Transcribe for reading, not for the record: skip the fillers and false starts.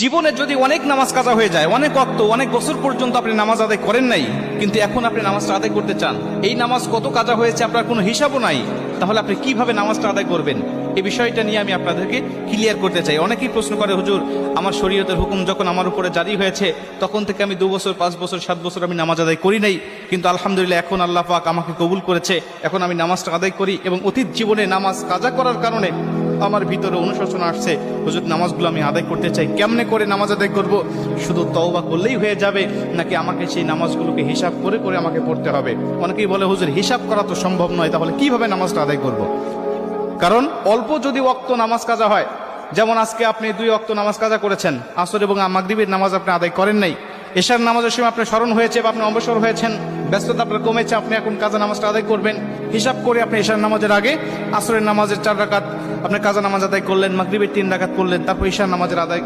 জীবনে যদি অনেক নামাজ কাজা হয়ে যায়, অনেক ওয়াক্ত অনেক বছর পর্যন্ত আপনি নামাজ আদায় করেন নাই, কিন্তু এখন আপনি নামাজটা আদায় করতে চান, এই নামাজ কত কাজা হয়েছে আপনার কোনো হিসাবও নাই, তাহলে আপনি কিভাবে নামাজটা আদায় করবেন? এই বিষয়টা নিয়ে আমি আপনাদেরকে ক্লিয়ার করতে চাই। অনেকেই প্রশ্ন করে, হুজুর আমার শরীয়তের হুকুম যখন আমার উপরে জারি হয়েছে তখন থেকে আমি 2 বছর 5 বছর 7 বছর আমি নামাজ আদায় করি নাই, কিন্তু আলহামদুলিল্লাহ এখন আল্লাহ পাক আমাকে কবুল করেছে, এখন আমি নামাজটা আদায় করি এবং অতীত জীবনে নামাজ কাজা করার কারণে আমার ভিতরে অনুশোচনা আসছে, হুজুর নামাজগুলো আমি আদায় করতে চাই, কেমনে করে নামাজ আদায় করব? শুধু তওবা করলেই হয়ে যাবে নাকি আমাকে সেই নামাজগুলোকে হিসাব করে করে আমাকে পড়তে হবে? অনেকেই বলে, হুজুর হিসাব করা তো সম্ভব নয়, তাহলে কিভাবে নামাজটা আদায় করব? কারণ অল্প যদি ওয়াক্ত নামাজ কাজা হয়, যেমন আজকে আপনি 2 ওয়াক্ত নামাজ কাজা করেছেন, আসর এবং মাগরিবের নামাজ আপনি আদায় করেন নাই, এশার নামাজের সময় আপনার স্মরণ হয়েছে বা আপনি অবসর হয়েছেন, ব্যস্ততা আপনার কমেছে, আপনি এখন কাজা নামাজটা আদায় করবেন, হিসাব করে আপনি এশার নামাজের আগে আসরের নামাজের 4 রাকাত আপনি কাজা নামাজ আদায় করলেন, মাগরিবের 3 রাকাত করলেন, তারপর এশার নামাজের আদায়